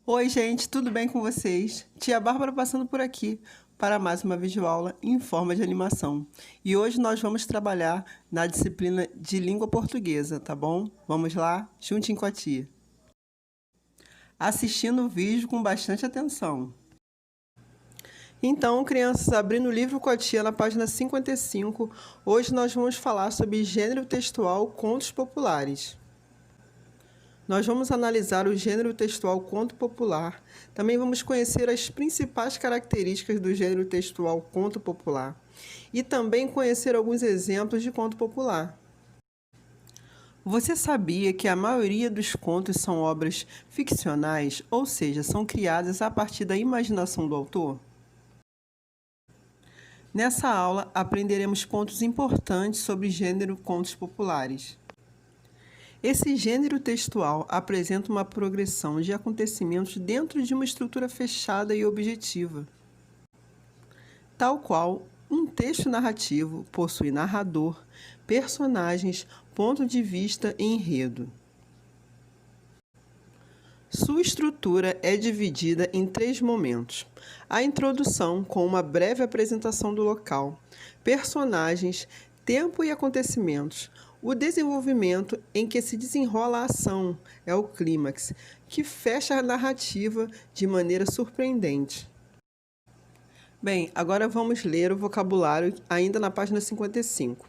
Oi, gente, tudo bem com vocês? Tia Bárbara passando por aqui para mais uma videoaula em forma de animação. E hoje nós vamos trabalhar na disciplina de língua portuguesa, tá bom? Vamos lá, juntinho com a tia. Assistindo o vídeo com bastante atenção. Então, crianças, abrindo o livro com a tia na página 55, hoje nós vamos falar sobre gênero textual contos populares. Nós vamos analisar o gênero textual conto popular. Também vamos conhecer as principais características do gênero textual conto popular. E também conhecer alguns exemplos de conto popular. Você sabia que a maioria dos contos são obras ficcionais, ou seja, são criadas a partir da imaginação do autor? Nessa aula, aprenderemos pontos importantes sobre o gênero contos populares. Esse gênero textual apresenta uma progressão de acontecimentos dentro de uma estrutura fechada e objetiva. Tal qual, um texto narrativo possui narrador, personagens, ponto de vista e enredo. Sua estrutura é dividida em 3 momentos. A introdução, com uma breve apresentação do local, personagens, tempo e acontecimentos. O desenvolvimento, em que se desenrola a ação, é o clímax, que fecha a narrativa de maneira surpreendente. Bem, agora vamos ler o vocabulário ainda na página 55.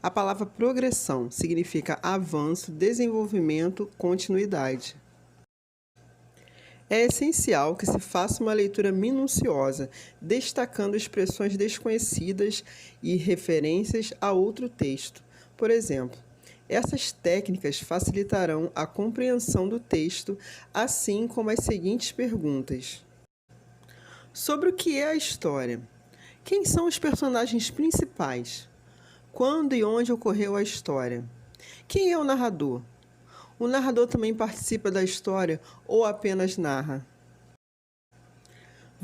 A palavra progressão significa avanço, desenvolvimento, continuidade. É essencial que se faça uma leitura minuciosa, destacando expressões desconhecidas e referências a outro texto. Por exemplo, essas técnicas facilitarão a compreensão do texto, assim como as seguintes perguntas. Sobre o que é a história? Quem são os personagens principais? Quando e onde ocorreu a história? Quem é o narrador? O narrador também participa da história ou apenas narra?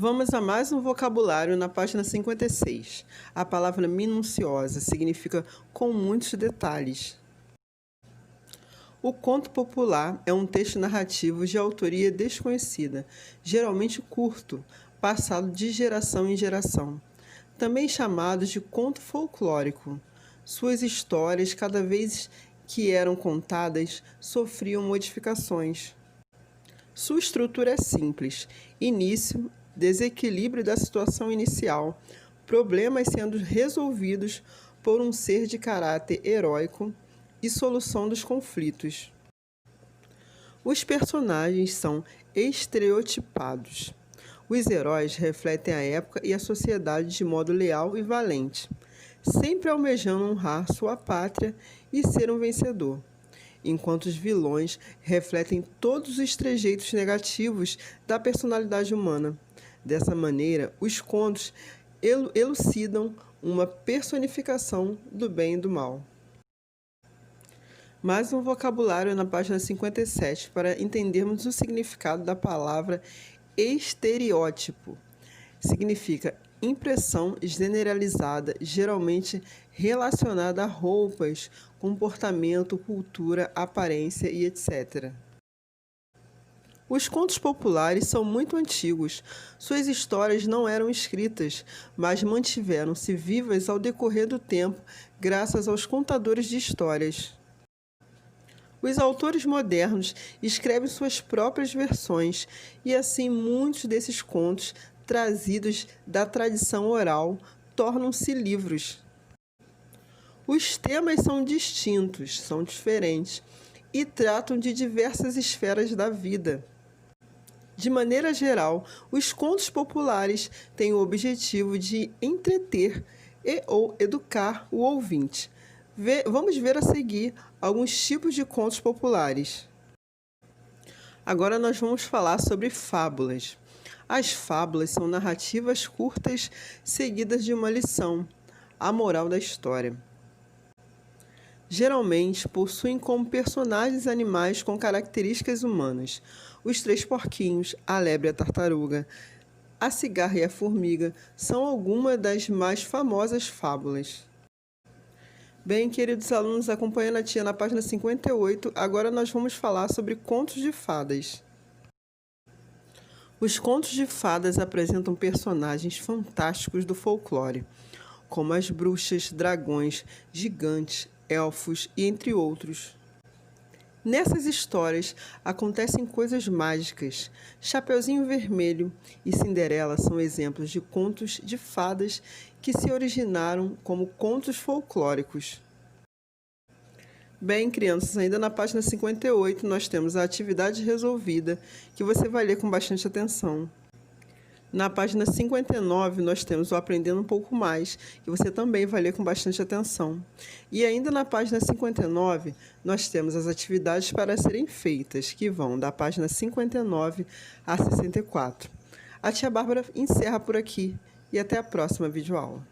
Vamos a mais um vocabulário na página 56. A palavra minuciosa significa com muitos detalhes. O conto popular é um texto narrativo de autoria desconhecida, geralmente curto, passado de geração em geração. Também chamado de conto folclórico. Suas histórias, cada vez que eram contadas, sofriam modificações. Sua estrutura é simples: início, desequilíbrio da situação inicial, problemas sendo resolvidos por um ser de caráter heróico e solução dos conflitos. Os personagens são estereotipados. Os heróis refletem a época e a sociedade de modo leal e valente, sempre almejando honrar sua pátria e ser um vencedor, enquanto os vilões refletem todos os trejeitos negativos da personalidade humana. Dessa maneira, os contos elucidam uma personificação do bem e do mal. Mais um vocabulário na página 57 para entendermos o significado da palavra estereótipo. Significa impressão generalizada, geralmente relacionada a roupas, comportamento, cultura, aparência e etc. Os contos populares são muito antigos. Suas histórias não eram escritas, mas mantiveram-se vivas ao decorrer do tempo graças aos contadores de histórias. Os autores modernos escrevem suas próprias versões e assim muitos desses contos trazidos da tradição oral tornam-se livros. Os temas são distintos, são diferentes e tratam de diversas esferas da vida. De maneira geral, os contos populares têm o objetivo de entreter ou educar o ouvinte. Vamos ver a seguir alguns tipos de contos populares. Agora nós vamos falar sobre fábulas. As fábulas são narrativas curtas seguidas de uma lição, a moral da história. Geralmente possuem como personagens animais com características humanas. Os 3 porquinhos, a lebre e a tartaruga, a cigarra e a formiga são algumas das mais famosas fábulas. Bem, queridos alunos, acompanhando a tia na página 58, agora nós vamos falar sobre contos de fadas. Os contos de fadas apresentam personagens fantásticos do folclore, como as bruxas, dragões, gigantes, elfos e entre outros. Nessas histórias acontecem coisas mágicas. Chapeuzinho Vermelho e Cinderela são exemplos de contos de fadas que se originaram como contos folclóricos. Bem, crianças, ainda na página 58 nós temos a atividade resolvida, que você vai ler com bastante atenção. Na página 59, nós temos o Aprendendo um Pouco Mais, que você também vai ler com bastante atenção. E ainda na página 59, nós temos as atividades para serem feitas, que vão da página 59 a 64. A tia Bárbara encerra por aqui e até a próxima videoaula.